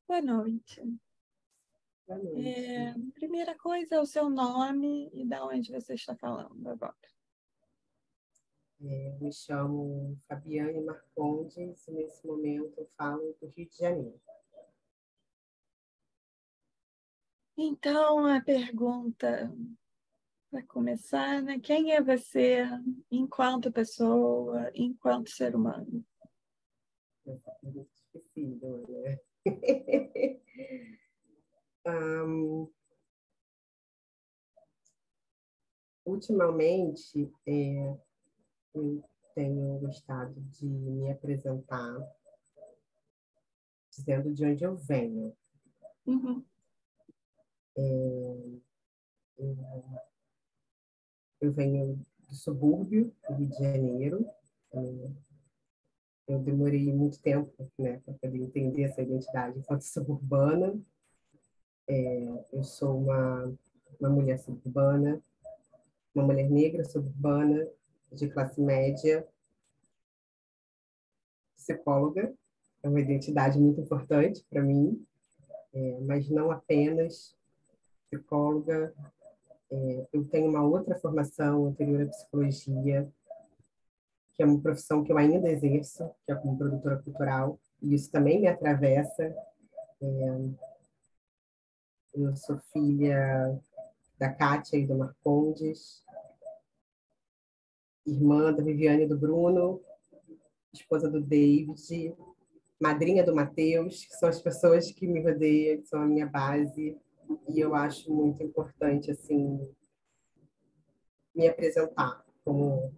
Boa noite. Boa noite. Primeira coisa é o seu nome e de onde você está falando agora. Me chamo Fabiane Marcondes e nesse momento eu falo do Rio de Janeiro. Então, a pergunta, para começar, né? Quem é você enquanto pessoa, enquanto ser humano? Essa é muito difícil, né? Ultimamente, eu tenho gostado de me apresentar dizendo de onde eu venho. Uhum. Eu venho do subúrbio do Rio de Janeiro. Eu demorei muito tempo, né, para poder entender essa identidade enquanto suburbana. Eu sou uma mulher suburbana, uma mulher negra suburbana, de classe média, psicóloga. É uma identidade muito importante para mim, mas não apenas psicóloga. Eu tenho uma outra formação anterior à psicologia, que é uma profissão que eu ainda exerço, que é como produtora cultural, e isso também me atravessa. Eu sou filha da Kátia e do Marcondes, irmã da Viviane e do Bruno, esposa do David, madrinha do Matheus, que são as pessoas que me rodeiam, que são a minha base, e eu acho muito importante, assim, me apresentar como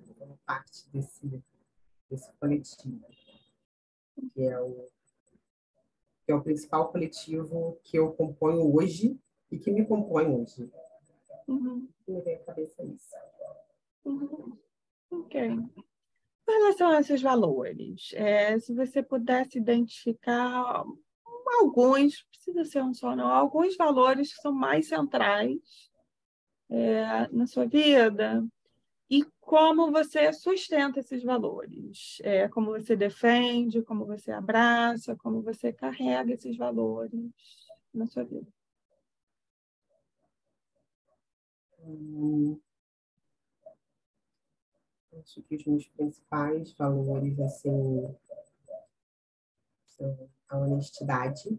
parte desse coletivo, que é o principal coletivo que eu componho hoje e que me compõe hoje. Uhum. Me vem à cabeça isso. Uhum. Ok. Com relação a esses valores, se você pudesse identificar alguns, precisa ser um só, não, alguns valores que são mais centrais na sua vida e como você sustenta esses valores, como você defende, como você abraça, como você carrega esses valores na sua vida. Acho que os meus principais valores, assim, são a honestidade,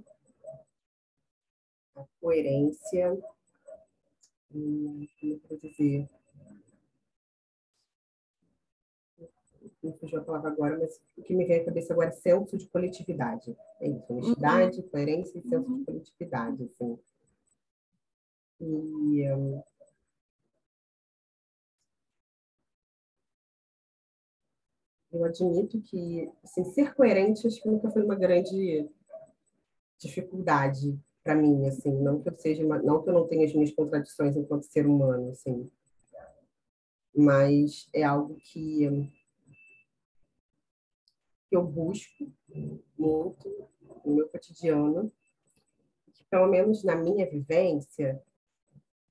a coerência e, como eu vou dizer, não fugiu a palavra agora, mas o que me vem à cabeça agora é senso de coletividade. É isso, Uhum, honestidade, coerência e senso de uhum, coletividade, assim. E eu admito que, assim, ser coerente acho que nunca foi uma grande dificuldade para mim, assim, não que eu seja não que eu não tenha as minhas contradições enquanto ser humano, assim, mas é algo que eu busco muito no meu cotidiano, que pelo menos na minha vivência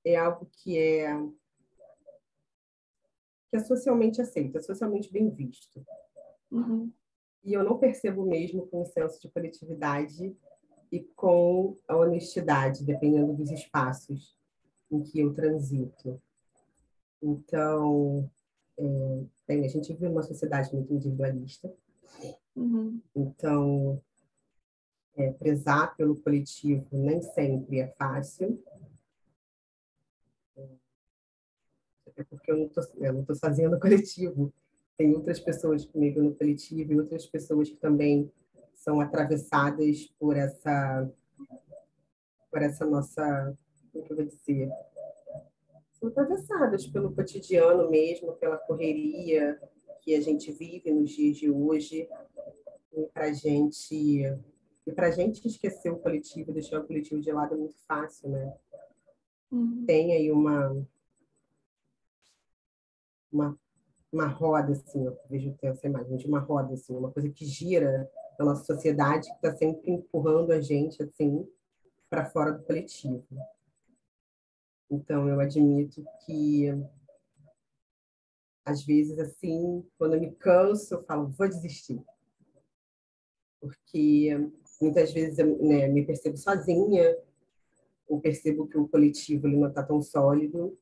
é algo que é socialmente aceito, é socialmente bem visto. uhum, E eu não percebo mesmo com o senso de coletividade e com a honestidade, dependendo dos espaços em que eu transito. Então, bem, a gente vive uma sociedade muito individualista, uhum, então, prezar pelo coletivo nem sempre é fácil, até porque eu não tô sozinha no coletivo. Tem outras pessoas comigo no coletivo e outras pessoas que também são atravessadas por essa nossa, como que eu vou dizer, são atravessadas pelo cotidiano mesmo, pela correria que a gente vive nos dias de hoje, e para gente esquecer o coletivo, deixar o coletivo de lado é muito fácil, né? uhum, Tem aí uma, uma roda, assim, eu vejo essa imagem de uma roda, assim, uma coisa que gira na nossa sociedade, que está sempre empurrando a gente, assim, para fora do coletivo. Então, eu admito que, às vezes, assim, quando eu me canso, eu falo, vou desistir. Porque muitas vezes eu, né, me percebo sozinha, ou percebo que o coletivo ele não está tão sólido.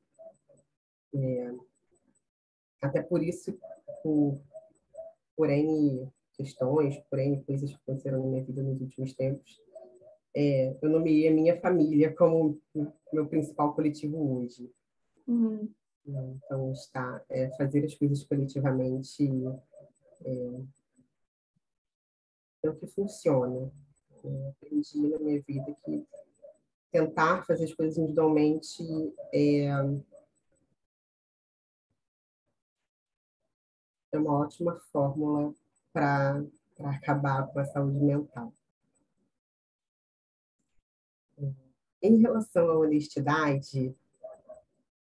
Até por isso, por N questões, por N coisas que aconteceram na minha vida nos últimos tempos, eu nomeei a minha família como meu principal coletivo hoje. Uhum. Então, fazer as coisas coletivamente é o que funciona. Aprendi na minha vida que tentar fazer as coisas individualmente é uma ótima fórmula para acabar com a saúde mental. Em relação à honestidade,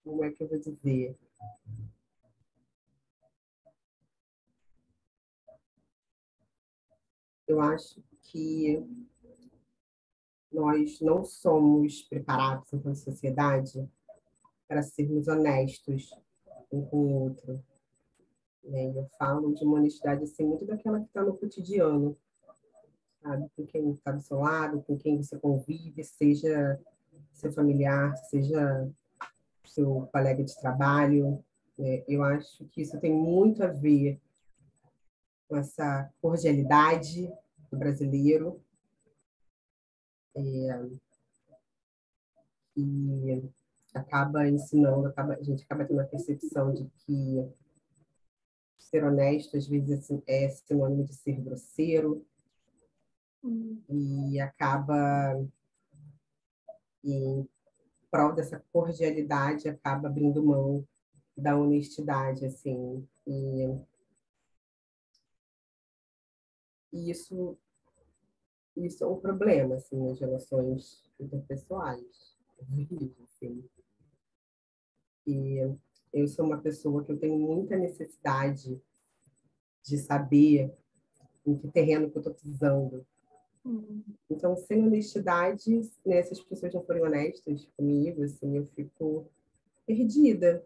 como é que eu vou dizer? Eu acho que nós não somos preparados enquanto sociedade para sermos honestos um com o outro. Né? Eu falo de uma honestidade assim, muito daquela que está no cotidiano, sabe? Com quem está do seu lado, com quem você convive, seja seu familiar, seja seu colega de trabalho. Né? Eu acho que isso tem muito a ver com essa cordialidade do brasileiro, e acaba ensinando, a gente acaba tendo a percepção de que ser honesto às vezes assim, é sinônimo de ser grosseiro, e acaba, em prol dessa cordialidade, acaba abrindo mão da honestidade, assim, e isso é um problema, assim, nas relações interpessoais, assim. E eu sou uma pessoa que eu tenho muita necessidade de saber em que terreno que eu estou pisando. Então, sem honestidade, né, se as pessoas não forem honestas comigo, assim, eu fico perdida,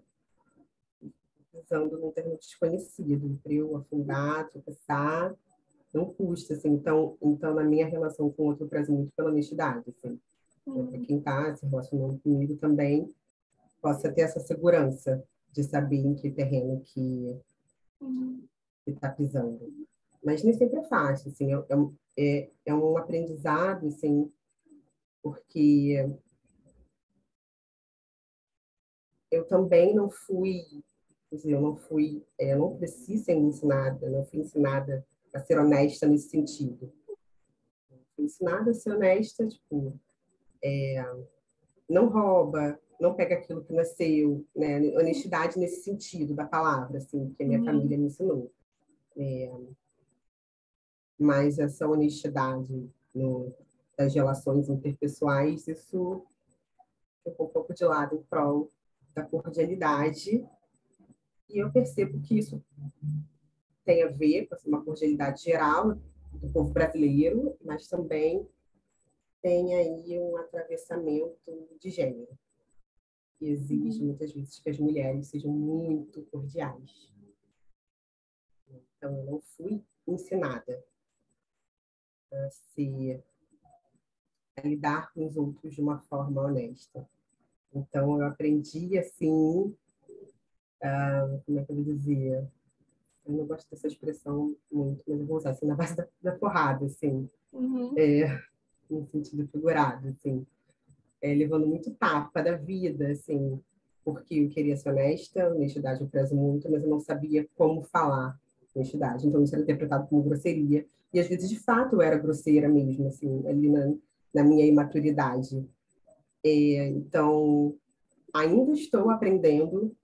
pisando num terreno desconhecido, para eu afundar, tropeçar, não custa, assim. Então, na minha relação com o outro, eu prezo muito pela honestidade, assim. Para quem está se relacionando comigo também, possa ter essa segurança de saber em que terreno que está pisando. Mas nem sempre é fácil, assim, é um aprendizado, assim, porque eu também não fui, quer dizer, eu não cresci ser ensinada, não fui ensinada a ser honesta nesse sentido. Fui ensinada a ser honesta, tipo, não rouba, não pega aquilo que não é seu, né? Honestidade nesse sentido da palavra, assim, que a minha família me ensinou. Mas essa honestidade das relações interpessoais, isso ficou um pouco de lado em prol da cordialidade. E eu percebo que isso tem a ver com uma cordialidade geral do povo brasileiro, mas também tem aí um atravessamento de gênero, que exige muitas vezes que as mulheres sejam muito cordiais. Então, eu não fui ensinada a lidar com os outros de uma forma honesta. Então, eu aprendi, assim, como é que eu vou dizer? Eu não gosto dessa expressão muito, mas eu vou usar, assim, na base da porrada, assim, no sentido figurado, assim, levando muito tapa da vida, assim, porque eu queria ser honesta, honestidade eu prezo muito, mas eu não sabia como falar honestidade, então isso era interpretado como grosseria, e às vezes, de fato, eu era grosseira mesmo, assim, ali na minha imaturidade. Então, ainda estou aprendendo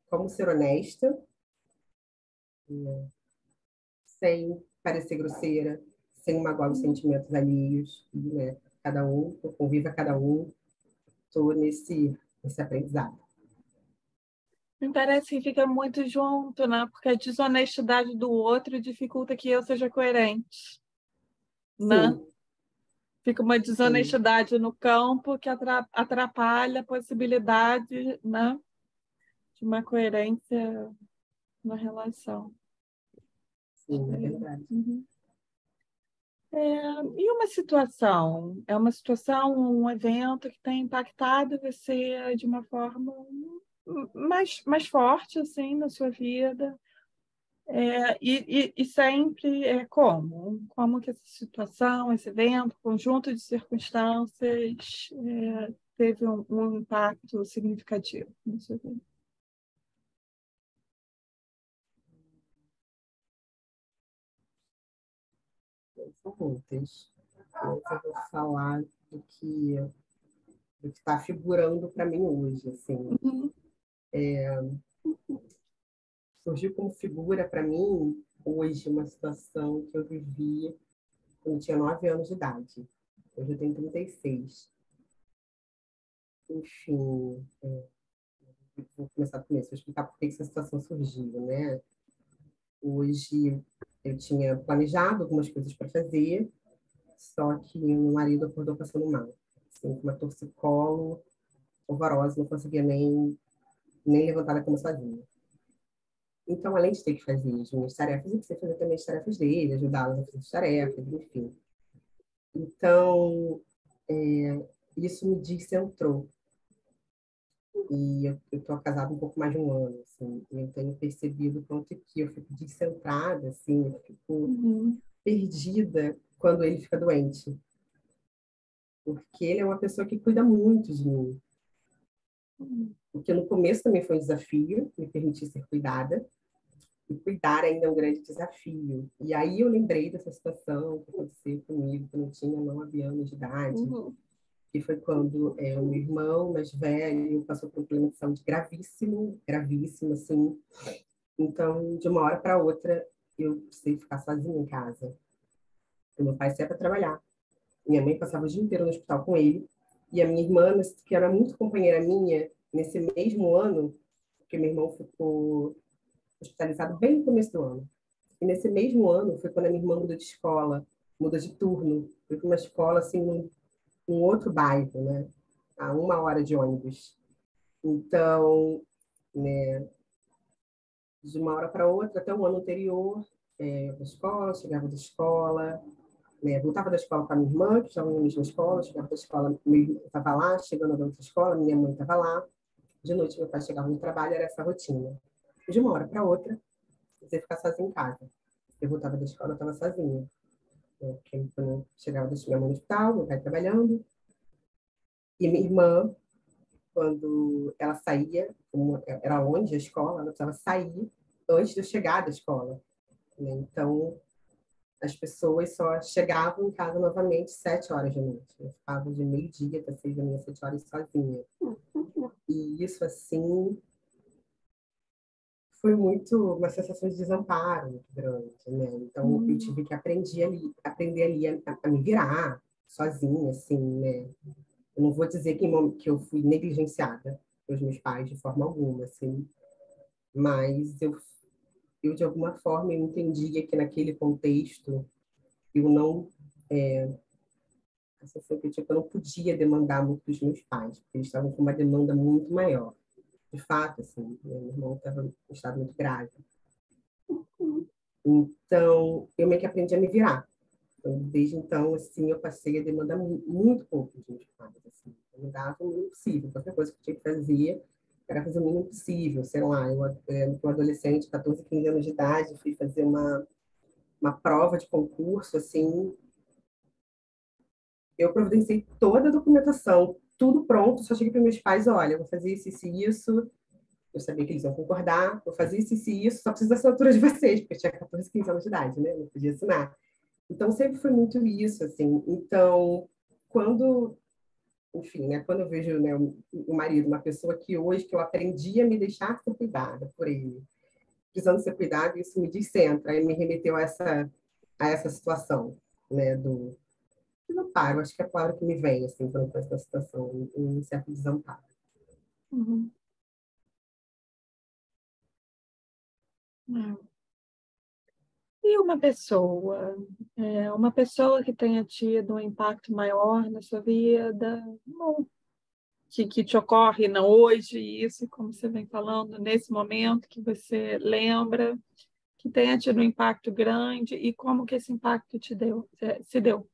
como ser honesta, sem parecer grosseira, sem magoar os sentimentos alheios, né? Cada um, conviva cada um, estou nesse aprendizado. Me parece que fica muito junto, né? Porque a desonestidade do outro dificulta que eu seja coerente, né? Sim, Fica uma sim, desonestidade no campo que atrapalha a possibilidade, né, de uma coerência na relação. sim, é verdade. Uhum. E uma situação? É uma situação, um evento que tem impactado você de uma forma mais forte, assim, na sua vida? E sempre como? Como que essa situação, esse evento, conjunto de circunstâncias teve um impacto significativo na sua vida? São muitas. Mas eu vou falar do que está figurando para mim hoje, assim. Uhum, Surgiu como figura para mim hoje uma situação que eu vivi quando eu tinha 9 anos de idade. Hoje eu tenho 36. Enfim, vou começar do começo, vou explicar por que essa situação surgiu, né? Hoje eu tinha planejado algumas coisas para fazer, só que meu marido acordou passando mal, assim, com uma torcicolo horrorosa, não conseguia nem levantar da cama sozinho. Então, além de ter que fazer as minhas tarefas, eu precisei fazer também as tarefas dele, ajudá-los a fazer as tarefas, enfim. Então, isso me descentrou. E eu estou casada um pouco mais de um ano, assim, e eu tenho percebido o quanto que eu fico descentrada, assim, eu fico uhum, perdida quando ele fica doente. Porque ele é uma pessoa que cuida muito de mim. uhum, Porque no começo também foi um desafio, me permitir ser cuidada, e cuidar ainda é um grande desafio. E aí eu lembrei dessa situação que aconteceu comigo, quando eu tinha 9 anos de idade, uhum, que foi quando o meu irmão mais velho passou por um problema de saúde gravíssimo, gravíssimo, assim. Então, de uma hora para outra, eu precisei ficar sozinha em casa. O meu pai saía para trabalhar. Minha mãe passava o dia inteiro no hospital com ele. E a minha irmã, que era muito companheira minha, nesse mesmo ano, porque meu irmão ficou hospitalizado bem no começo do ano. E nesse mesmo ano foi quando a minha irmã mudou de escola, mudou de turno, foi para uma escola assim, num outro bairro, né? A 1 hora de ônibus. Então, né, de uma hora para outra, até o ano anterior, para a escola, chegava da escola, né, voltava da escola com a minha irmã, que estava na mesma escola, chegava da escola, meu irmão estava lá, chegando da outra escola, minha mãe estava lá, de noite meu pai chegava no trabalho, era essa rotina. De uma hora para outra, você ficar sozinha em casa. Eu voltava da escola, eu estava sozinha. Né? Porque quando eu chegava da minha mãe no hospital, meu pai trabalhando, e minha irmã, quando ela saía, como era longe a escola, ela precisava sair antes de eu chegar da escola. Né? Então, as pessoas só chegavam em casa novamente 7 horas da noite. Eu ficava de meio-dia até 6 da manhã, 7 horas sozinha. E isso, assim, foi muito uma sensação de desamparo muito grande, né? Então, eu uhum, tive que aprender ali a me virar sozinha, assim, né? Eu não vou dizer que eu fui negligenciada pelos meus pais de forma alguma, assim, mas eu de alguma forma, eu entendia que naquele contexto eu não, essa foi que tipo, eu não podia demandar muito dos meus pais, porque eles estavam com uma demanda muito maior. De fato, assim, né, meu irmão estava em um estado muito grave. Então, eu meio que aprendi a me virar. Então, desde então, assim, eu passei a demandar muito pouco dos meus pais. Assim. Eu me dava o mínimo possível. Qualquer coisa que eu tinha que fazer, era fazer o mínimo possível. Sei lá, um adolescente, 14, 15 anos de idade, fui fazer uma prova de concurso, assim, eu providenciei toda a documentação, tudo pronto, só cheguei para meus pais, olha, eu vou fazer isso e isso, eu sabia que eles iam concordar, vou fazer isso e isso, só preciso da assinatura de vocês, porque eu tinha 14, 15 anos de idade, né? Não podia assinar. Então, sempre foi muito isso, assim. Então, quando, enfim, né, quando eu vejo, né, o marido, uma pessoa que hoje, que eu aprendi a me deixar ser cuidada por ele, precisando ser cuidada, isso me descentra, e me remeteu a essa situação, né, do desamparo, acho que é a palavra que me vem, assim, quando eu estou nessa situação, um certo desamparo. uhum. É. E uma pessoa que tenha tido um impacto maior na sua vida, ou que te ocorre hoje, isso, como você vem falando, nesse momento que você lembra, que tenha tido um impacto grande e como que esse impacto se deu.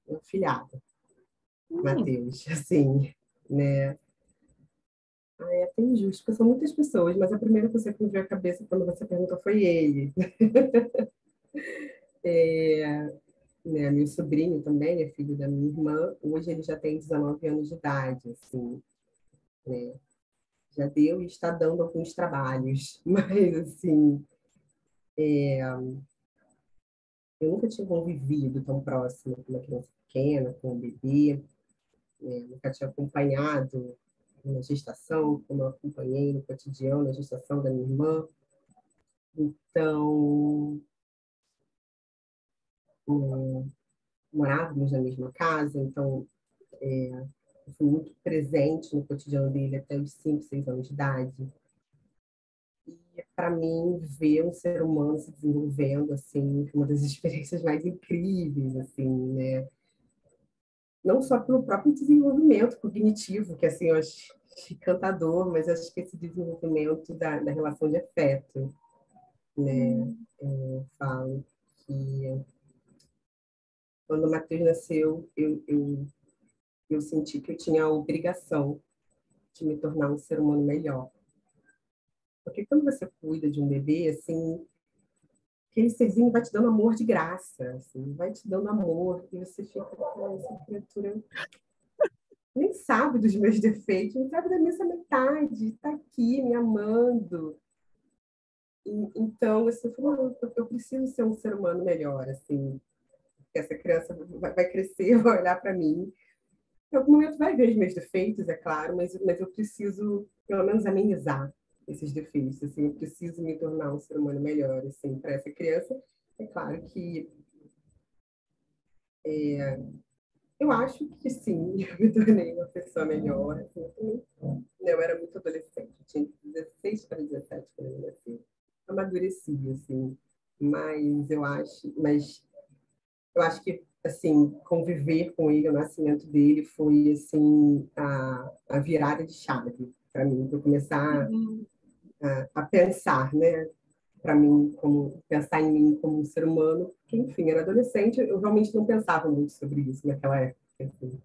Meu filhado, Matheus, assim, né? É até injusto, porque são muitas pessoas, mas a primeira pessoa que me veio à cabeça quando você perguntou foi ele. É, né, meu sobrinho também é filho da minha irmã, hoje ele já tem 19 anos de idade, assim, né? Já deu e está dando alguns trabalhos, mas, assim, eu nunca tinha convivido tão próximo com uma criança pequena, com um bebê, né? Nunca tinha acompanhado na gestação, como eu acompanhei no cotidiano, na gestação da minha irmã. Então, morávamos na mesma casa, então eu fui muito presente no cotidiano dele até os 5, 6 anos de idade. E, para mim, ver um ser humano se desenvolvendo, assim, foi uma das experiências mais incríveis, assim, né? Não só pelo próprio desenvolvimento cognitivo, que, assim, eu acho encantador, mas acho que esse desenvolvimento da relação de afeto, né? Eu falo que quando o Matheus nasceu, eu senti que eu tinha a obrigação de me tornar um ser humano melhor. Porque quando você cuida de um bebê, assim, aquele serzinho vai te dando amor de graça, assim, vai te dando amor, e você fica com essa criatura nem sabe dos meus defeitos, não sabe da minha metade, está aqui me amando. Então, assim, eu falei, eu preciso ser um ser humano melhor, assim, porque essa criança vai crescer, vai olhar para mim. Em algum momento vai ver os meus defeitos, é claro, mas eu preciso, pelo menos, amenizar esses defeitos, assim, eu preciso me tornar um ser humano melhor, assim, para essa criança. É claro que eu acho que sim, eu me tornei uma pessoa melhor, assim, eu era muito adolescente, eu tinha 16 para 17 quando eu nasci. Amadureci, assim, mas eu acho que, assim, conviver com ele, o nascimento dele foi, assim, a virada de chave para mim, para começar Uhum. a pensar, né? Para mim, como pensar em mim como um ser humano, que, enfim, era adolescente, eu realmente não pensava muito sobre isso naquela época. Assim.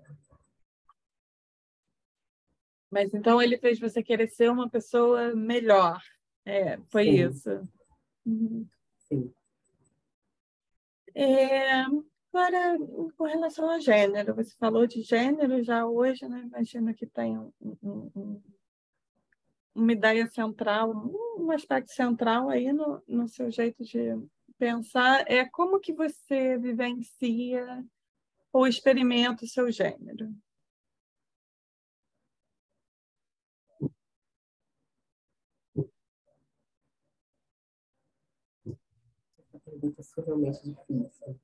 Mas então ele fez você querer ser uma pessoa melhor. Foi Sim, isso. Uhum. sim. É, agora, com relação ao gênero, você falou de gênero já hoje, né? Imagino que tem uma ideia central, um aspecto central aí no seu jeito de pensar. É como que você vivencia ou experimenta o seu gênero? Essa pergunta é realmente difícil.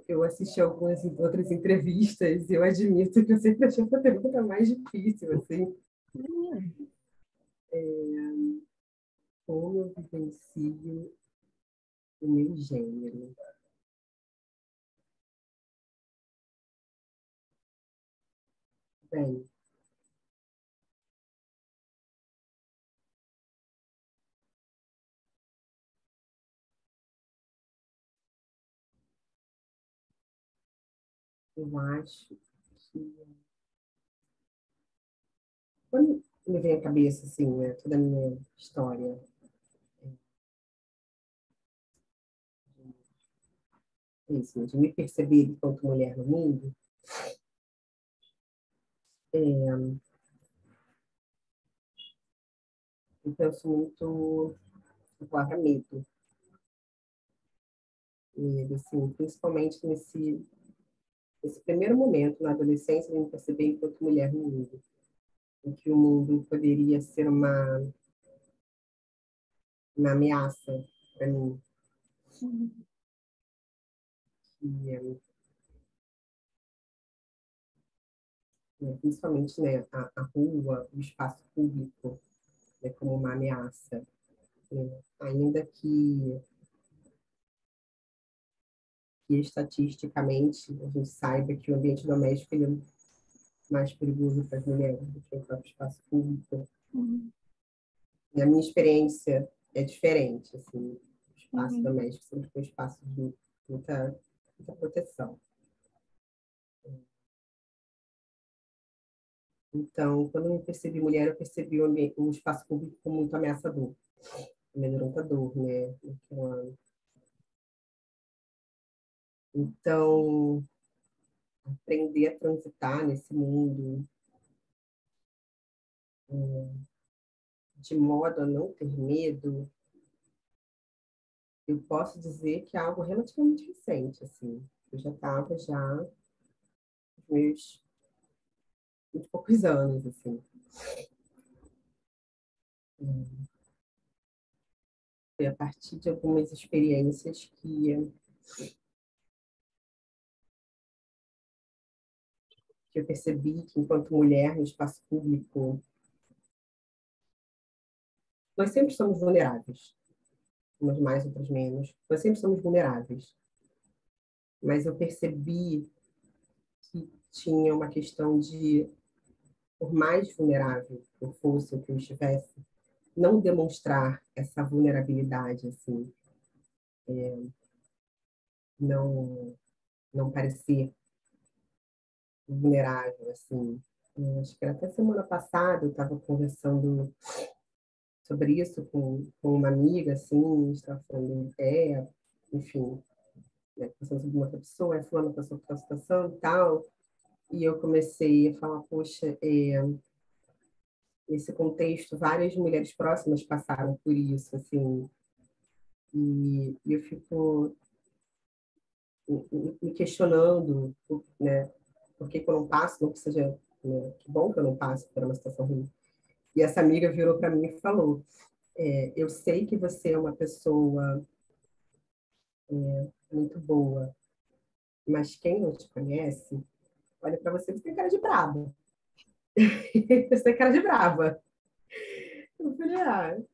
Eu assisti algumas outras entrevistas e eu admito que eu sempre achei essa pergunta mais difícil, assim. Como eu vivencio o meu gênero? Bem, eu acho que quando me vem à cabeça, assim, né, toda a minha história, isso, né, de me perceber enquanto mulher no mundo, eu penso muito na palavra medo. Medo, assim, principalmente nesse primeiro momento, na adolescência, de me perceber enquanto mulher no mundo. Em que o mundo poderia ser uma ameaça para mim. E, principalmente, né, a rua, o espaço público, né, como uma ameaça. Né? Ainda que que estatisticamente a gente saiba que o ambiente doméstico ele é mais perigoso para as mulheres do que o próprio espaço público. E a minha experiência é diferente, assim, o espaço doméstico sempre foi um espaço de muita proteção. Então, quando eu me percebi mulher, eu percebi o espaço público como muito ameaçador, amedrontador, né? Então, aprender a transitar nesse mundo de modo a não ter medo, eu posso dizer que é algo relativamente recente, assim. Eu já estava já nos meus 20 e poucos anos, assim. Foi a partir de algumas experiências que eu percebi que, enquanto mulher no espaço público, nós sempre somos vulneráveis, umas mais, outras menos. Nós sempre somos vulneráveis. Mas eu percebi que tinha uma questão de, por mais vulnerável que eu fosse ou que eu estivesse, não demonstrar essa vulnerabilidade, assim, não parecer vulnerável, assim. Acho que até semana passada eu estava conversando sobre isso com uma amiga, assim, a gente estava falando enfim, né, conversando sobre uma outra pessoa, aí falando passou por uma situação e tal, e eu comecei a falar, poxa, nesse contexto, várias mulheres próximas passaram por isso, assim, e eu fico me questionando, né, por que eu não passo, não que seja, né, que bom que eu não passo por uma situação ruim. E essa amiga virou para mim e falou, eu sei que você é uma pessoa muito boa, mas quem não te conhece, olha para você, você tem cara de braba. Você tem cara de brava. Eu falei,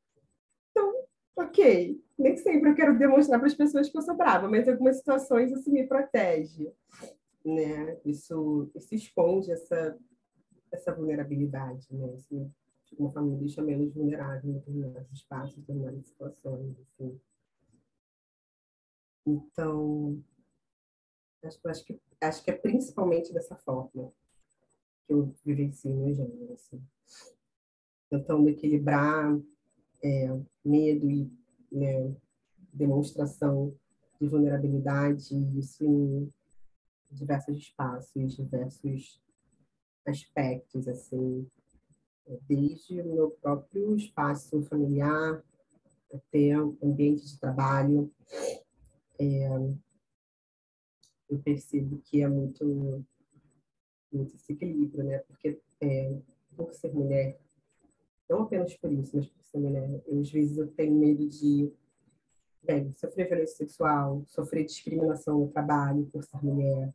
então, ok. Nem sempre eu quero demonstrar para as pessoas que eu sou brava, mas em algumas situações isso me protege, né? Isso esconde essa vulnerabilidade, né? Isso, de alguma forma, me deixa menos vulnerável em determinados espaços, em determinadas situações, assim. Então, acho que é principalmente dessa forma que eu vivencio meu gênero, assim. Tentando equilibrar medo e, né, demonstração de vulnerabilidade, isso em diversos espaços, diversos aspectos, assim, desde o meu próprio espaço familiar até o ambiente de trabalho. Eu percebo que é muito esse equilíbrio, né? Porque por ser mulher, não apenas por isso, mas por ser mulher, às vezes eu tenho medo de, bem, sofrer violência sexual, sofrer discriminação no trabalho por ser mulher,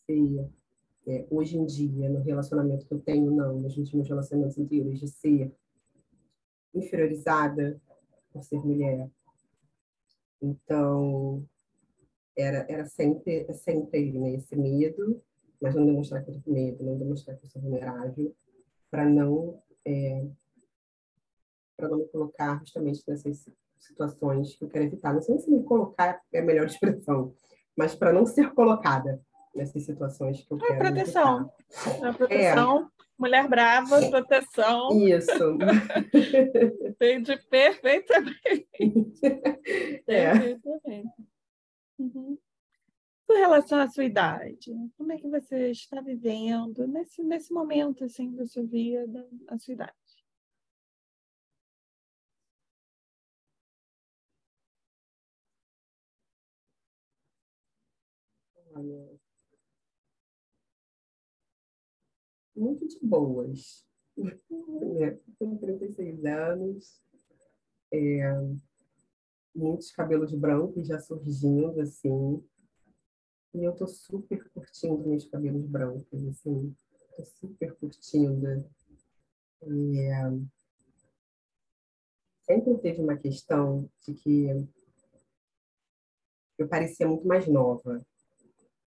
ser, hoje em dia, no relacionamento que eu tenho, não, nos últimos relacionamentos anteriores, de ser inferiorizada por ser mulher. Então, era sempre né, esse medo, mas não demonstrar que eu tenho medo, não demonstrar que eu sou vulnerável, para não me colocar justamente nessas situações que eu quero evitar. Não sei se me colocar é a melhor expressão, mas para não ser colocada nessas situações que eu É quero evitar. proteção. É proteção. Mulher brava, proteção. Isso. Entendi perfeitamente. É. Perfeitamente. Uhum. Com relação à sua idade, como é que você está vivendo nesse momento assim da sua vida, a sua idade? Olha, muito de boas. Uhum. Né? Tenho 36 anos, muitos cabelos brancos já surgindo, assim, e eu tô super curtindo meus cabelos brancos, assim, tô super curtindo. sempre teve uma questão de que eu parecia muito mais nova.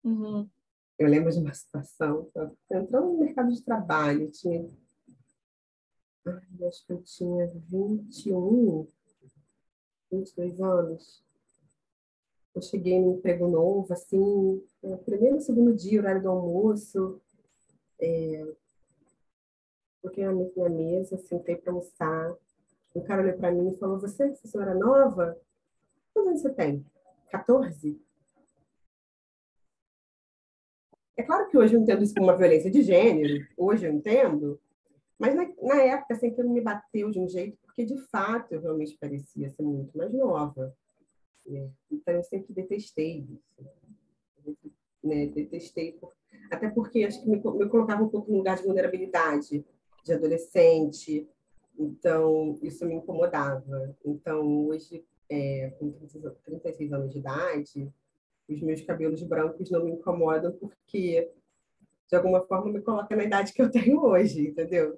Uhum. Eu lembro de uma situação, eu entrando no mercado de trabalho, acho que eu tinha 22 anos. Eu cheguei num emprego novo, assim, no primeiro, segundo dia, horário do almoço, coloquei na mesa, sentei para almoçar. O cara olhou para mim e falou: Você é essa senhora nova? Quantos anos você tem? 14? É claro que hoje eu entendo isso como uma violência de gênero, hoje eu entendo, mas na época sempre me bateu de um jeito, porque de fato eu realmente parecia ser muito mais nova, né? Então eu sempre detestei isso, né? Até porque acho que me colocava um pouco no lugar de vulnerabilidade, de adolescente, então isso me incomodava. Então hoje, com 36 anos de idade, os meus cabelos brancos não me incomodam porque de alguma forma me coloca na idade que eu tenho hoje, entendeu?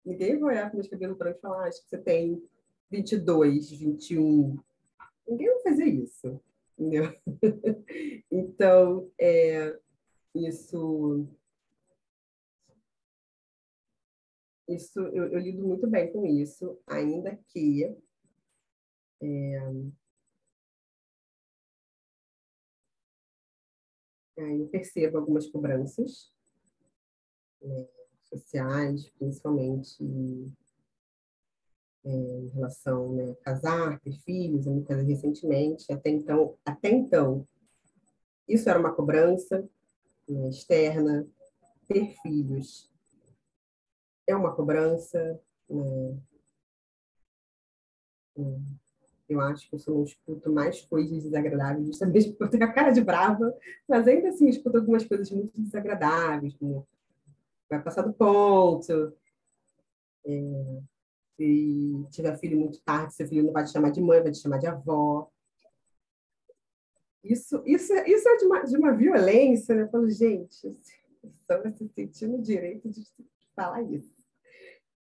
Ninguém vai olhar para meus cabelos brancos e falar, acho que você tem 22, 21. Ninguém vai fazer isso, entendeu? Então, isso, eu lido muito bem com isso, ainda que eu percebo algumas cobranças, né, sociais, principalmente em relação, né, a casar, ter filhos, eu me casei recentemente, até então, isso era uma cobrança, né, externa, ter filhos é uma cobrança, né, eu acho que eu só não escuto mais coisas desagradáveis, justamente porque eu tenho a cara de brava, mas ainda assim escuto algumas coisas muito desagradáveis, como vai passar do ponto, se tiver filho muito tarde, seu filho não vai te chamar de mãe, vai te chamar de avó. Isso é de uma violência, né? Eu falo, gente, só vai se sentir no direito de falar isso.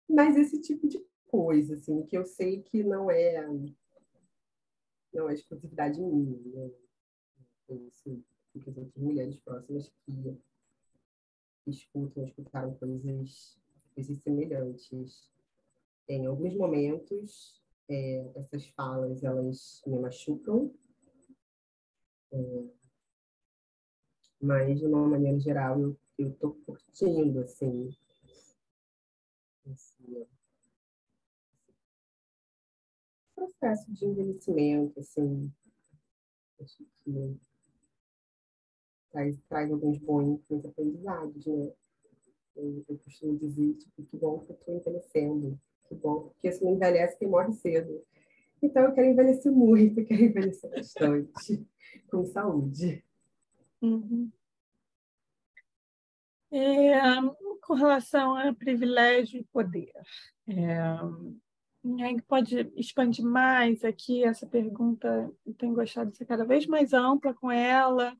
Mas esse tipo de coisa, assim, que eu sei que não é exclusividade minha, né? Isso, porque as outras mulheres próximas que escutaram coisas semelhantes. Em alguns momentos, essas falas, elas me machucam, mas, de uma maneira geral, eu estou curtindo, assim, esse processo de envelhecimento, assim, acho que traz alguns bons aprendizados, né? Eu costumo dizer, tipo, que bom que eu estou envelhecendo, que bom, porque se não envelhece, quem morre cedo. Então, eu quero envelhecer muito, quero envelhecer bastante, com saúde. Uhum. É, com relação a privilégio e poder, aí pode expandir mais aqui essa pergunta, eu tenho gostado de ser cada vez mais ampla com ela.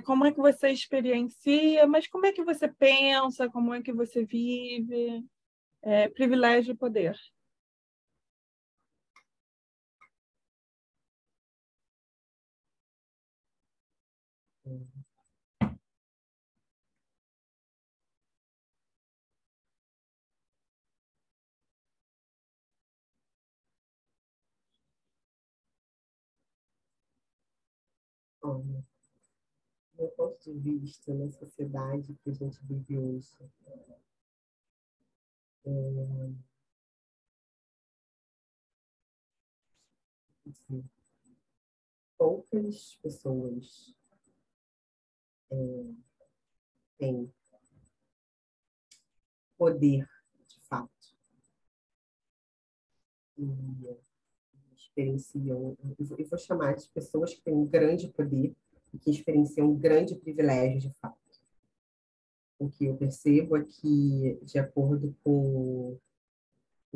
Como é que você experiencia, mas como é que você pensa, como é que você vive? Privilégio e poder. Olha, do meu ponto de vista, na sociedade que a gente vive hoje, assim, poucas pessoas têm poder, de fato, e experienciam, eu vou chamar de pessoas que têm um grande poder e que experienciam um grande privilégio, de fato. O que eu percebo é que, de acordo com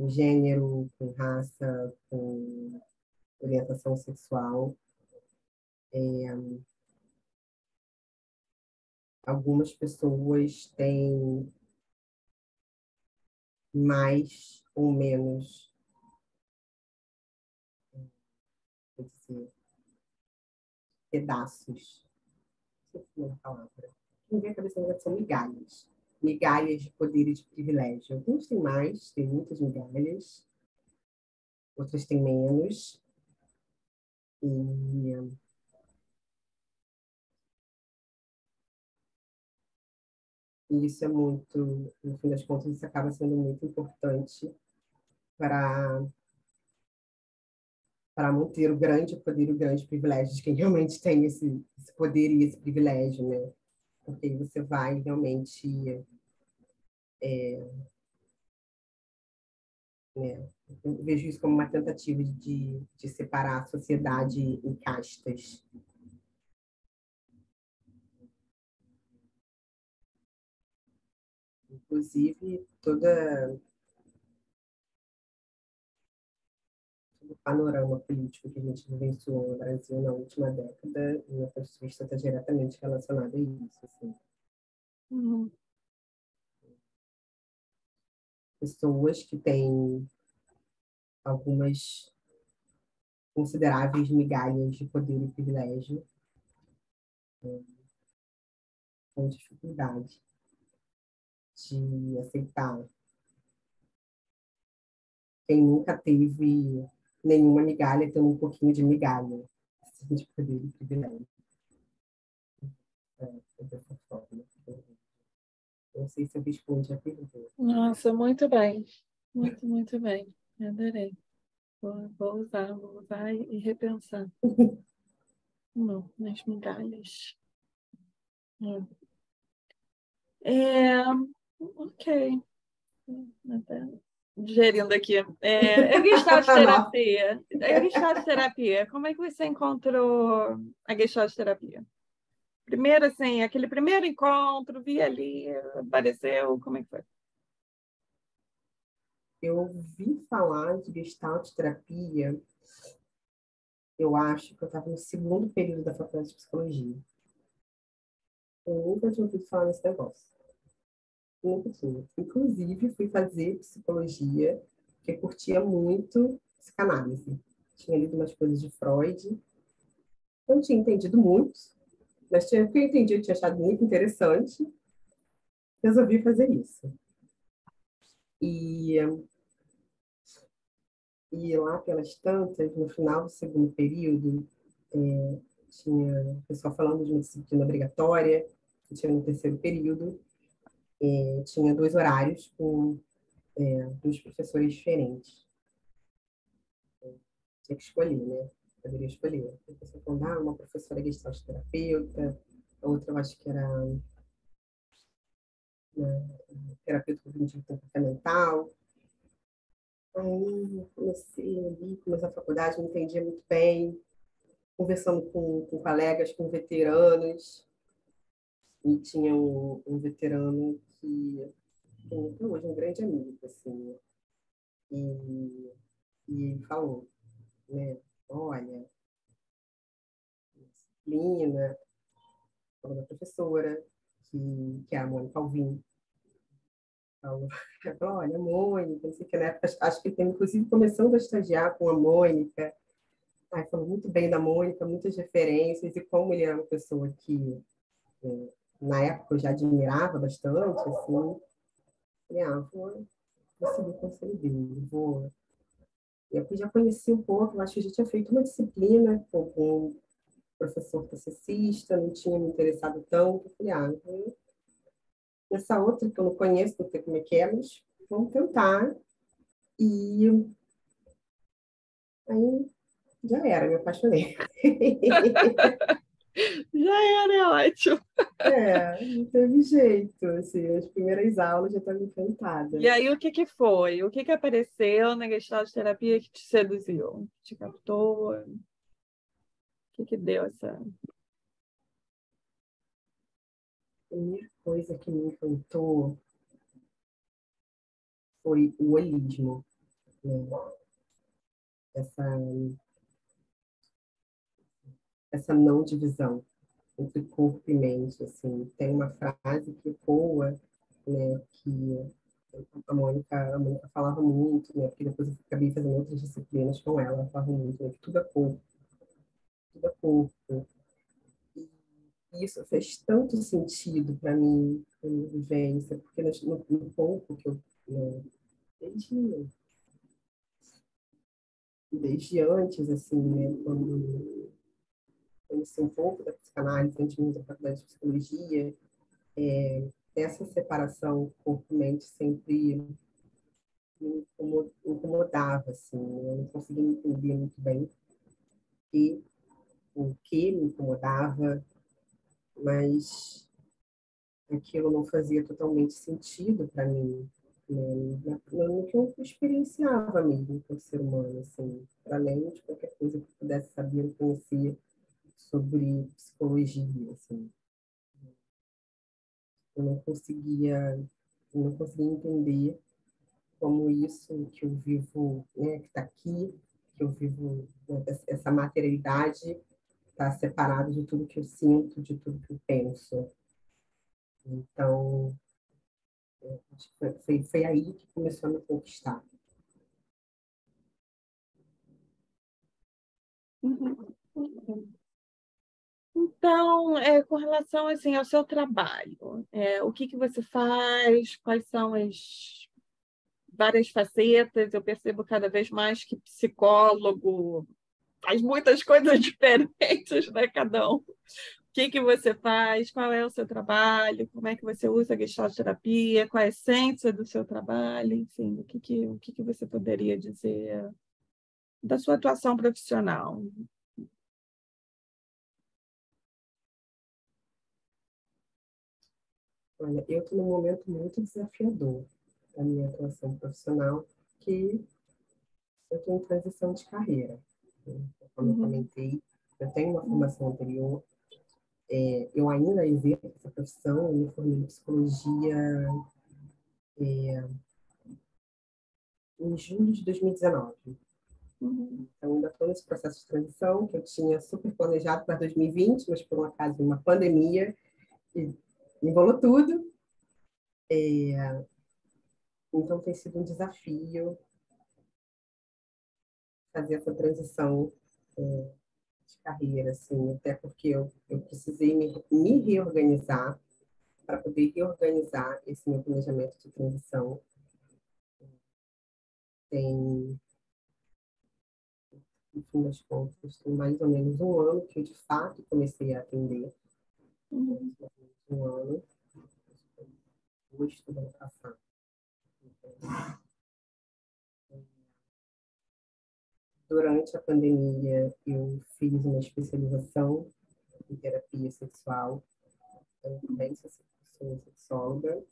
gênero, com raça, com orientação sexual, algumas pessoas têm mais ou menos pedaços. Não sei se é uma palavra. Me vem a cabeça agora são migalhas. Migalhas de poder e de privilégio. Alguns têm mais, têm muitas migalhas, outras têm menos. E isso é muito, no fim das contas, isso acaba sendo muito importante para manter o grande poder e o grande privilégio de quem realmente tem esse poder e esse privilégio, né? Porque aí você vai realmente, né? Eu vejo isso como uma tentativa de separar a sociedade em castas. Inclusive, todo o panorama político que a gente vivenciou no Brasil na última década, no meu ponto de vista, está diretamente relacionado a isso. Assim. Uhum. Pessoas que têm algumas consideráveis migalhas de poder e privilégio, com dificuldade de aceitar. Quem nunca teve nenhuma migalha, tem um pouquinho de migalha assim, de poder e privilégio. É dessa forma. Não sei se eu respondi a pergunta. Nossa, muito bem. Muito, muito bem. Adorei. Vou usar e repensar. Não, nas migalhas. É, ok. Até digerindo aqui. É Gestalt Nossa, terapia. É Gestalt terapia. Como é que você encontrou a Gestalt terapia? Primeiro, assim, aquele primeiro encontro, vi ali, apareceu, como é que foi? eu ouvi falar de Gestalt terapia, eu acho que eu estava no segundo período da faculdade de psicologia. Eu nunca tinha ouvido falar nesse negócio. Nunca tinha. Inclusive, fui fazer psicologia, porque curtia muito psicanálise. Tinha lido umas coisas de Freud. Não tinha entendido muito, mas o que eu entendi, eu tinha achado muito interessante. Resolvi fazer isso. E, e lá pelas tantas, no final do segundo período, tinha o pessoal falando de uma disciplina obrigatória, que tinha no terceiro período, tinha 2 horários com 2 professores diferentes. Tinha que escolher, né? Poderia escolher. A pessoa falou, uma professora gestalt terapeuta, a outra eu acho que era terapeuta cognitivo comportamental. Aí comecei ali, comecei a faculdade, não entendia muito bem, conversando com colegas, com veteranos, e tinha um veterano que tem até hoje um grande amigo, assim, e, e ele falou, né, olha, disciplina, falou da professora, que é a Mônica Alvim, falou, olha, Mônica, não sei o que, na época, acho que ele tem, inclusive, começando a estagiar com a Mônica, aí falou muito bem da Mônica, muitas referências, e como ele era uma pessoa que, na época, eu já admirava bastante, assim, falei, vou seguir o conselho dele, vou... Eu já conheci um pouco, eu acho que eu já tinha feito uma disciplina com um professor classicista, não tinha me interessado tanto, eu falei, essa outra que eu não conheço, não sei como é que é, mas vamos tentar. E aí já era, me apaixonei. Já era, é ótimo. Não teve jeito, assim, as primeiras aulas já estava E encantada. aí, o que que foi? O que que apareceu na Gestalt terapia que te seduziu? Te captou? O que que deu essa... A primeira coisa que me encantou foi o holismo, né? essa, essa não divisão entre corpo e mente. Assim. Tem uma frase que ecoa, né, que a Mônica falava muito, né, porque depois eu acabei fazendo outras disciplinas com ela, ela falava muito, né, que tudo é corpo, isso fez tanto sentido para mim, a minha vivência, porque no pouco que eu, né, desde, desde antes, assim, né, quando conheci um pouco da psicanálise, antes de ir da faculdade de psicologia, essa separação corpo-mente sempre me incomodava, assim, eu não conseguia entender muito bem e, o que me incomodava, mas aquilo não fazia totalmente sentido para mim, né? No que eu experienciava mesmo como ser humano, assim, para além de qualquer coisa que eu pudesse saber ou conhecer sobre psicologia, assim. Eu não conseguia, eu não conseguia entender como isso que eu vivo, né, que está aqui, que eu vivo, né, essa materialidade está separado de tudo que eu sinto, de tudo que eu penso. Então, acho que foi aí que começou a me conquistar. Uhum. Então, com relação assim, ao seu trabalho, o que que você faz? Quais são as várias facetas? Eu percebo cada vez mais que psicólogo faz muitas coisas diferentes, né, cada um. O que que você faz? Qual é o seu trabalho? Como é que você usa a gestalterapia? Qual é a essência do seu trabalho? Enfim, o que que você poderia dizer da sua atuação profissional? Olha, eu estou num momento muito desafiador da minha atuação profissional, que eu estou em transição de carreira, né? Como eu Uhum, comentei, eu tenho uma formação anterior, eu ainda exerço essa profissão, eu me formei em psicologia em julho de 2019. uhum, Então, ainda estou nesse processo de transição, que eu tinha super planejado para 2020, mas por um acaso, uma pandemia, e embolou tudo. Então, tem sido um desafio fazer essa transição de carreira, assim, até porque eu precisei me reorganizar para poder reorganizar esse meu planejamento de transição. Tem, no fim das contas, tem mais ou menos um ano que eu, de fato, comecei a atender. uhum, Um ano, agosto do ano passado. Durante a pandemia, eu fiz uma especialização em terapia sexual. Eu também sou sexóloga,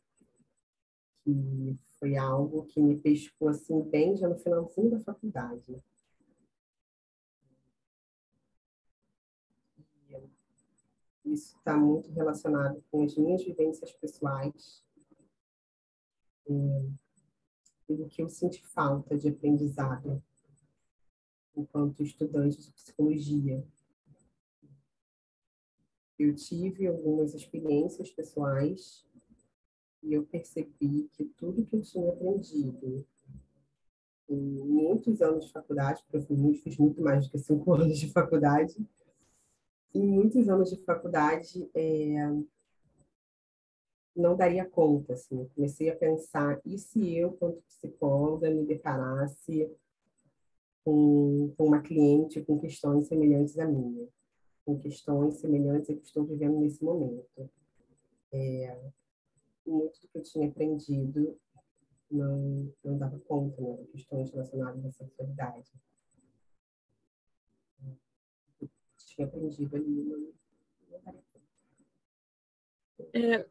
que foi algo que me pescou assim bem já no finalzinho da faculdade. E isso está muito relacionado com as minhas vivências pessoais e do que eu senti falta de aprendizado enquanto estudante de psicologia. Eu tive algumas experiências pessoais e eu percebi que tudo que eu tinha aprendido em muitos anos de faculdade, porque fiz muito mais do que 5 anos de faculdade, em muitos anos de faculdade não daria conta, assim. Eu comecei a pensar, e se eu, quanto psicóloga, me deparasse com uma cliente com questões semelhantes à minha, com questões semelhantes a que estou vivendo nesse momento. Muito do que eu tinha aprendido não dava conta, né, de questões relacionadas à sexualidade. Eu tinha aprendido ali, não daria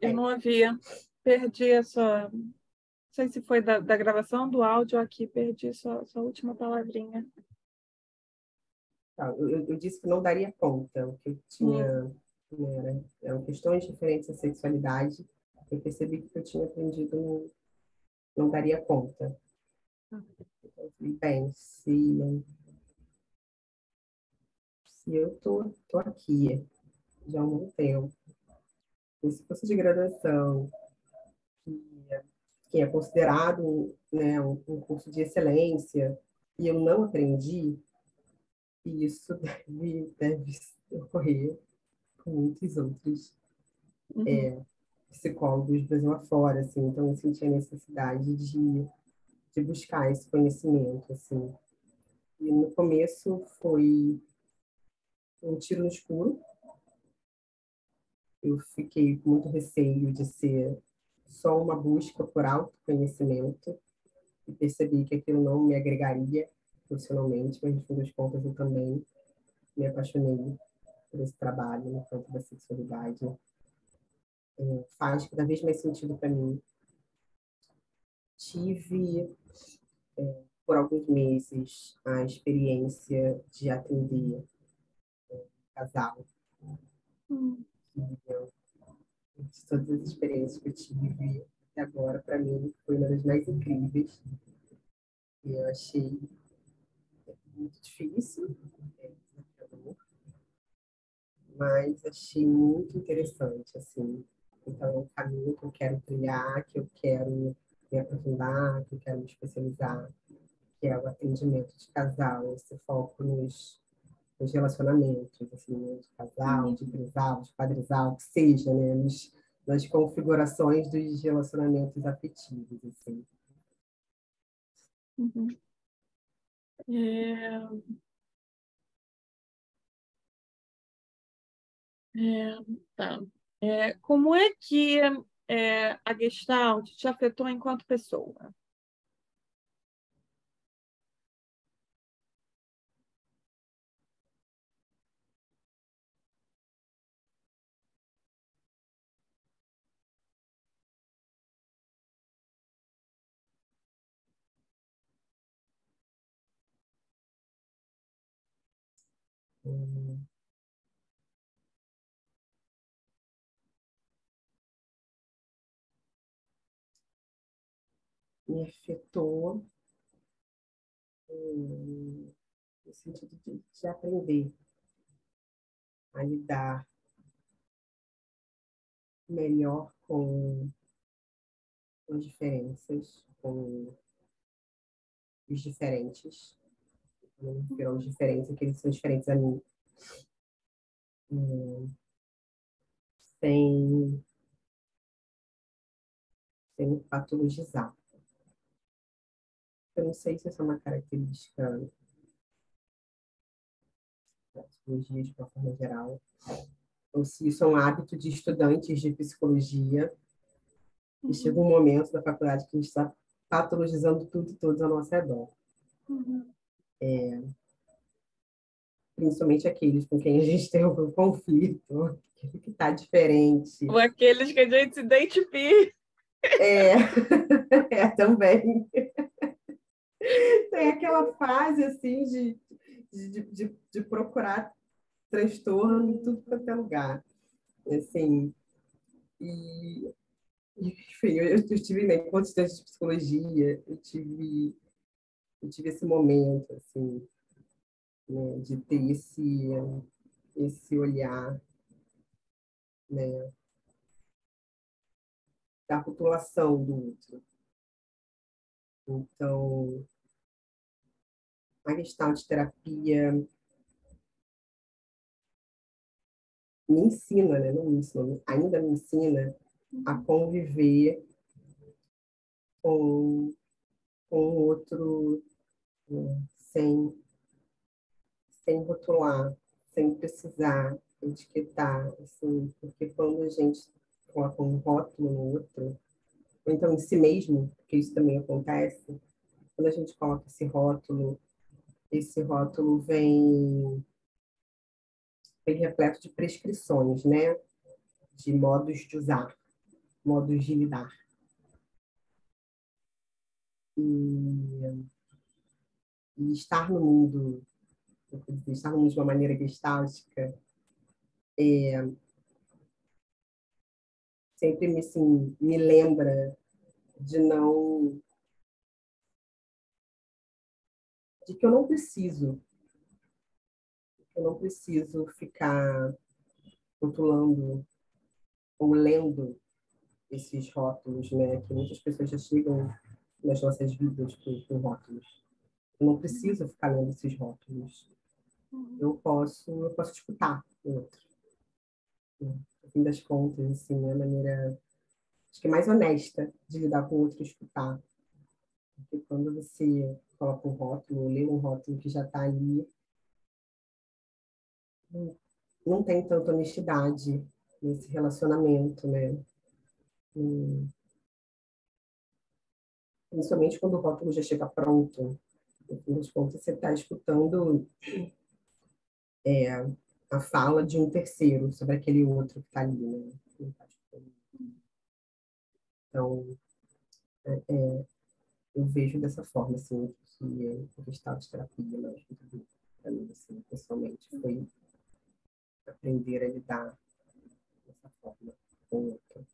Eu conta. não havia, perdi a sua. Não sei se foi da gravação do áudio aqui, perdi sua última palavrinha. Eu disse que não daria conta, o que eu tinha, Hum, né, eram questões diferentes da sexualidade. Eu percebi que o que eu tinha aprendido não daria conta. Então, eu falei, bem, se eu tô aqui já há um bom tempo, esse curso de graduação, que é considerado, né, um curso de excelência, e eu não aprendi, e isso deve ocorrer com muitos outros Uhum. psicólogos do Brasil afora, assim, então eu senti a necessidade de buscar esse conhecimento, assim. E no começo foi um tiro no escuro, eu fiquei com muito receio de ser só uma busca por autoconhecimento e percebi que aquilo não me agregaria profissionalmente, mas no fim das contas eu também me apaixonei por esse trabalho no campo da sexualidade. Faz cada vez mais sentido para mim. Tive por alguns meses a experiência de atender casal. Uhum. De todas as experiências que eu tive até agora, para mim, foi uma das mais incríveis. E eu achei muito difícil, desafiador, mas achei muito interessante, assim. Então, é um caminho que eu quero trilhar, que eu quero me aprofundar, que eu quero me especializar, que é o atendimento de casal, esse foco nos relacionamentos, assim, né, de casal, de Uhum. trisal, de quadrisal, que seja, né, nas configurações dos relacionamentos afetivos, assim. Uhum. É, é, tá. Como é que a Gestalt te afetou enquanto pessoa? Hum, Me afetou no sentido de aprender a lidar melhor com as diferenças, com os diferentes. Eu não me refiro aos diferentes, aqueles que são diferentes a mim, hum, sem, sem patologizar. Eu não sei se essa é uma característica da psicologia de uma forma geral, ou se isso é um hábito de estudantes de psicologia, e chega Uhum. um momento da faculdade que a gente está patologizando tudo e todos ao nosso redor. Uhum. Principalmente aqueles com quem a gente tem algum conflito, que está diferente. Ou aqueles que a gente se identifica. É, também. Tem aquela fase, assim, de procurar transtorno em tudo quanto é lugar. Assim, e, enfim, eu tive, né, enquanto estudante de psicologia, eu tive esse momento, assim, né, de ter esse olhar, né, da população do outro. Então, a Gestalt terapia me ensina, né, não me ensina, ainda me ensina a Uhum. conviver com, com o outro, né, sem rotular, sem precisar etiquetar, assim, porque quando a gente coloca um rótulo no outro, ou então em si mesmo, porque isso também acontece, quando a gente coloca esse rótulo vem repleto de prescrições, né? De modos de usar, modos de lidar. E estar no mundo, estar no mundo de uma maneira gestáltica, sempre assim, me lembra de não de que eu não preciso ficar rotulando ou lendo esses rótulos, né? Que muitas pessoas já chegam nas nossas vidas com rótulos. Eu não preciso ficar lendo esses rótulos. Uhum. Eu posso escutar o outro. No fim das contas, assim, é a maneira, acho que mais honesta de lidar com o outro e escutar. Porque quando você coloca um rótulo, lê um rótulo que já está ali, não tem tanta honestidade nesse relacionamento, né? Hum, Principalmente quando o rótulo já chega pronto. No fim das contas, você está escutando a fala de um terceiro sobre aquele outro que está ali, né? Então, eu vejo dessa forma, assim, que o gestalt de terapia, né, para mim, assim, pessoalmente, foi aprender a lidar dessa forma com o outro.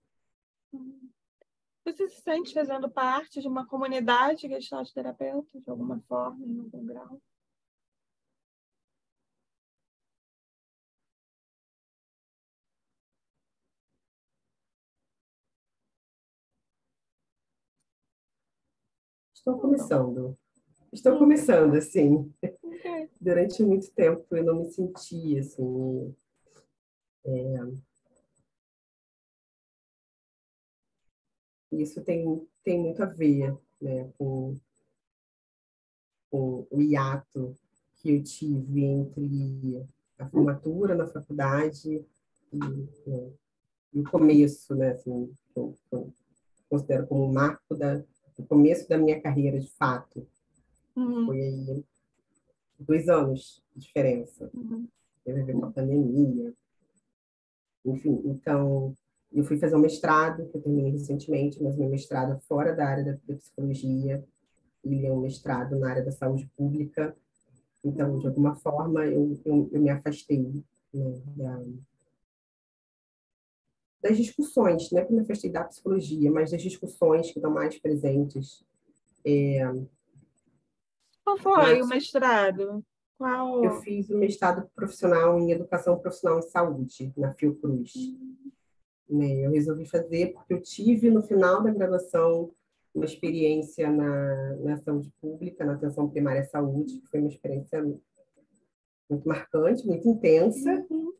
Você se sente fazendo parte de uma comunidade gestalt terapeuta, de alguma forma, em algum grau? Estou Ou não? começando. Estou começando, assim. Ok. Durante muito tempo eu não me sentia, assim. Isso tem muito a ver, né, com o hiato que eu tive entre a formatura na faculdade e, né, e o começo, né, assim, eu considero como um marco do começo da minha carreira, de fato. Uhum, Foi aí 2 anos de diferença. uhum, Teve a ver com a pandemia, enfim. Então, eu fui fazer um mestrado, que eu terminei recentemente, mas meu mestrado é fora da área da psicologia, ele é um mestrado na área da saúde pública. Então, de alguma forma, eu me afastei, né, das discussões, não é que eu me afastei da psicologia, mas das discussões que estão mais presentes. Qual Na, foi o mestrado? eu Qual? fiz o mestrado profissional em educação profissional em saúde, na Fiocruz. Né? Eu resolvi fazer porque eu tive, no final da graduação, uma experiência na saúde pública, na atenção primária à saúde, que foi uma experiência muito marcante, muito intensa. Uhum,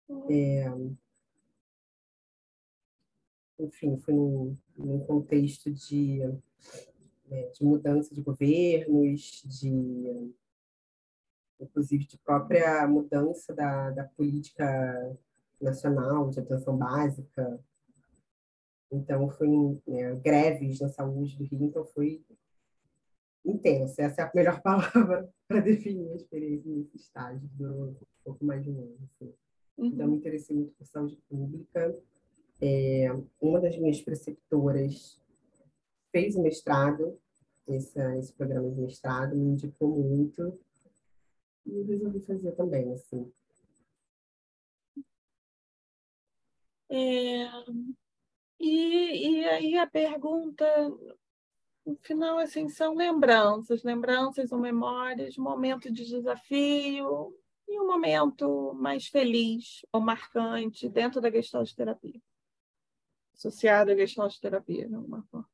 uhum, Enfim, foi num contexto de mudança de governos, inclusive de própria mudança da política nacional de atenção básica. Então, foi greves na saúde do Rio, então foi intenso. Essa é a melhor palavra para definir a experiência nesse estágio, que durou um pouco mais de um ano. Assim. Então, me uhum. interessei muito por saúde pública. Uma das minhas preceptoras fez o mestrado, esse programa de mestrado, me indicou muito, e eu resolvi fazer também, assim. É, e aí a pergunta, no final, assim, são lembranças ou memórias, um momento de desafio e um momento mais feliz ou marcante dentro da Gestalt terapia, associado à Gestalt terapia, de alguma forma.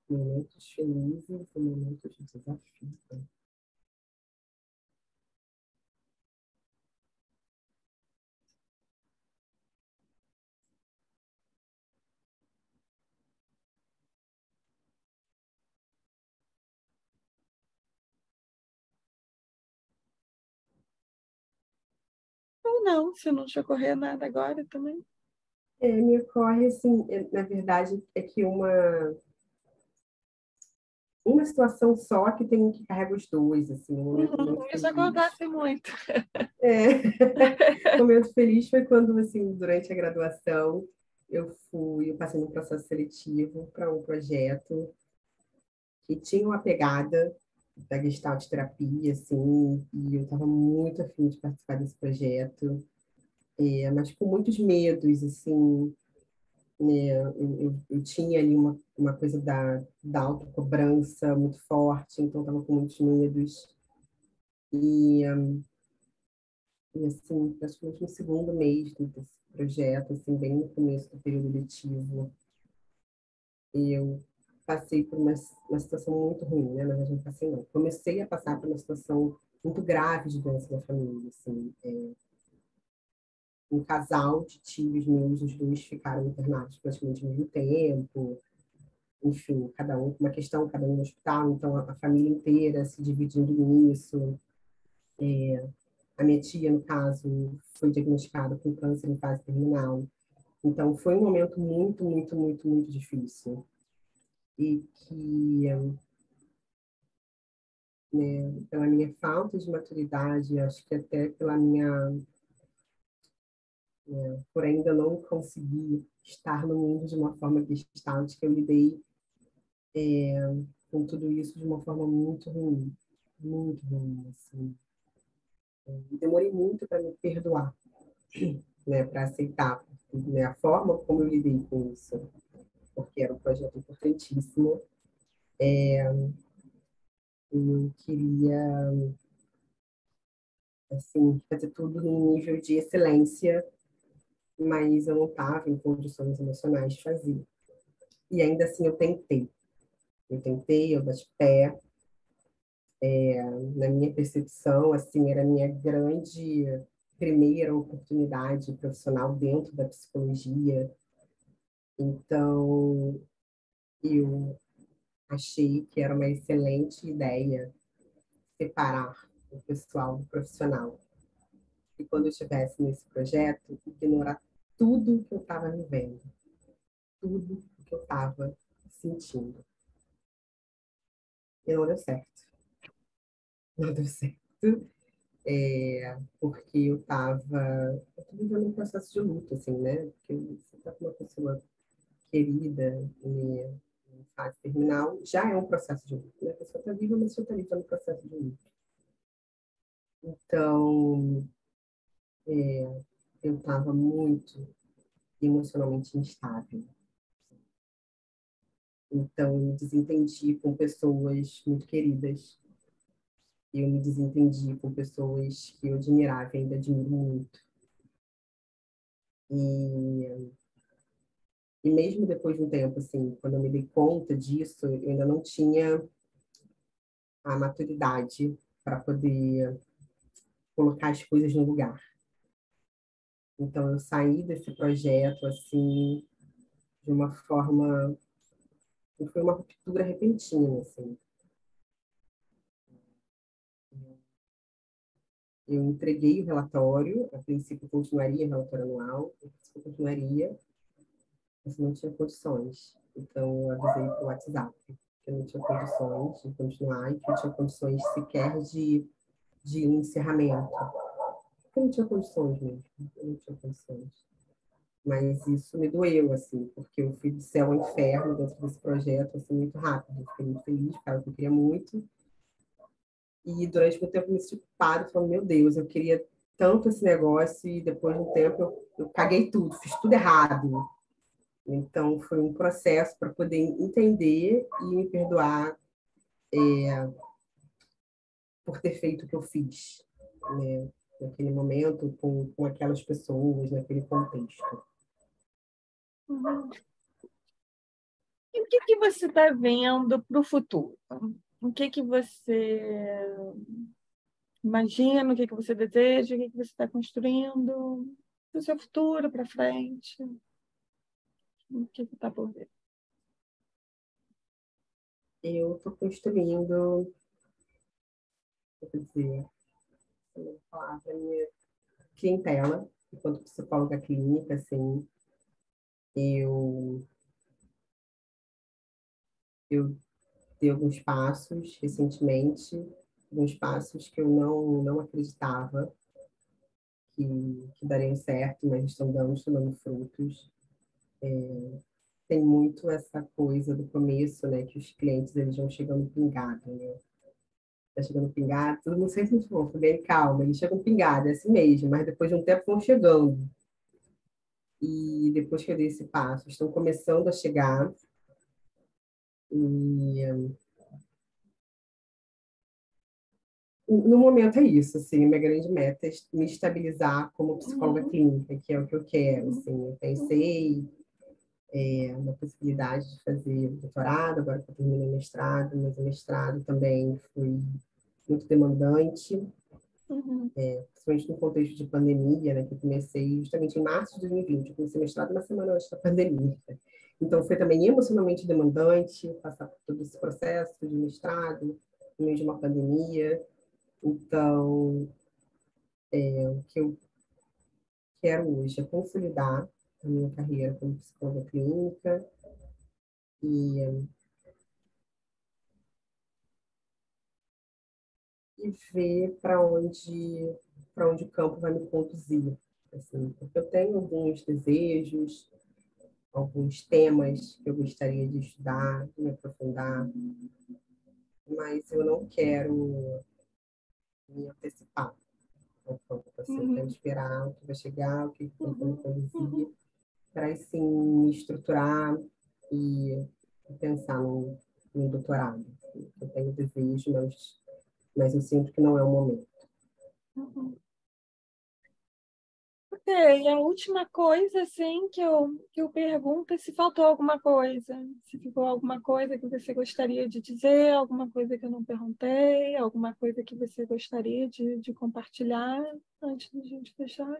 Momentos felizes e momentos de desafio. Ou não, se não te ocorrer nada agora também. Me ocorre, assim, na verdade, é que uma situação só que carrega os dois, assim, um momento muito Isso feliz. acontece muito. É. O momento feliz foi quando, assim, durante a graduação, eu passei num processo seletivo para um projeto que tinha uma pegada da Gestalt terapia, assim, e eu estava muito afim de participar desse projeto, mas com muitos medos, assim, né? Eu tinha ali uma coisa da autocobrança muito forte, então estava com muitos medos. E, assim, praticamente no segundo mês desse projeto, assim, bem no começo do período letivo, eu passei por uma situação muito ruim, né? Na verdade, não passei, não. Comecei a passar por uma situação muito grave de doença na família, assim. Um casal de tios meus, os dois ficaram internados praticamente ao mesmo tempo. Enfim, cada um com uma questão, cada um no hospital. Então, a família inteira se dividindo nisso. A minha tia, no caso, foi diagnosticada com câncer em fase terminal. Então, foi um momento muito, muito, muito, muito difícil. E que, né, pela minha falta de maturidade, acho que até pela minha, por ainda não conseguir estar no mundo de uma forma gestalt, que eu lidei com tudo isso de uma forma muito ruim, assim. E demorei muito para me perdoar, né, para aceitar, né, a forma como eu lidei com isso, porque era um projeto importantíssimo. Eu queria, assim, fazer tudo num nível de excelência, mas eu não estava em condições emocionais de fazer. E ainda assim eu tentei. Eu bati pé. Na minha percepção, assim, era a minha grande primeira oportunidade profissional dentro da psicologia. Então, eu achei que era uma excelente ideia separar o pessoal do profissional. E quando eu estivesse nesse projeto, ignorar tudo que eu estava vivendo, tudo que eu estava sentindo. E não deu certo. Não deu certo. Porque eu tô vivendo um processo de luto, assim, né? Porque você tá com uma pessoa querida em fase terminal, já é um processo de luto, né? A pessoa está viva, mas você está vivendo um processo de luto. Então, eu estava muito emocionalmente instável. Então, eu me desentendi com pessoas muito queridas. Eu me desentendi com pessoas que eu admirava e ainda admiro muito. E, e mesmo depois de um tempo, assim, quando eu me dei conta disso, eu ainda não tinha a maturidade para poder colocar as coisas no lugar. Então, eu saí desse projeto, assim, de uma forma... Foi uma ruptura repentina, assim. Eu entreguei o relatório, a princípio continuaria relatório anual, a princípio continuaria, mas não tinha condições. Então, eu avisei para o WhatsApp que eu não tinha condições de continuar e que eu tinha condições sequer de um encerramento. Eu não tinha condições mesmo, eu não tinha condições. Mas isso me doeu, assim, porque eu fui do céu ao inferno dentro desse projeto, assim, muito rápido. Eu fiquei muito feliz, cara, eu queria muito. E durante muito tempo eu me senti culpada, falando, meu Deus, eu queria tanto esse negócio e depois de um tempo eu caguei tudo, fiz tudo errado. Então foi um processo para poder entender e me perdoar por ter feito o que eu fiz, né? Naquele momento, com aquelas pessoas, naquele contexto. Uhum. E o que que você está vendo para o futuro? O que você imagina, o que que você deseja, o que que você está construindo para o seu futuro, para frente? O que que está por vir? Eu estou construindo, quer dizer, a palavra, minha clientela, enquanto psicóloga clínica, assim, eu, eu dei alguns passos recentemente, alguns passos que eu não acreditava que dariam certo, mas estão dando frutos. Tem muito essa coisa do começo, né, que os clientes eles vão chegando pingado, né? Tá chegando pingado, todo mundo sempre falou, bem calma, eles chegam pingado, é assim mesmo, mas depois de um tempo vão chegando. E depois que eu dei esse passo, estão começando a chegar. E no momento é isso, assim, minha grande meta é me estabilizar como psicóloga Uhum. clínica, que é o que eu quero, Uhum. assim, eu pensei uma possibilidade de fazer doutorado, agora que eu terminei mestrado, mas o mestrado também foi muito demandante, Uhum. principalmente no contexto de pandemia, né, que eu comecei justamente em março de 2020, eu comecei mestrado uma semana antes da pandemia. Então, foi também emocionalmente demandante passar por todo esse processo de mestrado, no meio de uma pandemia. Então, o que eu quero hoje é consolidar a minha carreira como psicóloga clínica e, e ver para onde o campo vai me conduzir. Assim, porque eu tenho alguns desejos, alguns temas que eu gostaria de estudar, de me aprofundar, mas eu não quero me antecipar ao campo. Assim, eu quero Uhum. esperar o que vai chegar, o que o campo vai me Uhum. conduzir, Uhum. para assim me estruturar e pensar no doutorado. Assim. Eu tenho desejo, mas eu sinto que não é o momento. Uhum. Ok, a última coisa, assim, que eu pergunto é se faltou alguma coisa, se ficou alguma coisa que você gostaria de dizer, alguma coisa que eu não perguntei, alguma coisa que você gostaria de compartilhar antes de a gente fechar.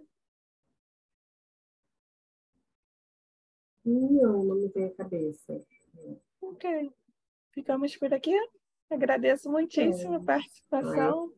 Não me vem à cabeça. Ok, ficamos por aqui. Agradeço muitíssimo a É, eu participação.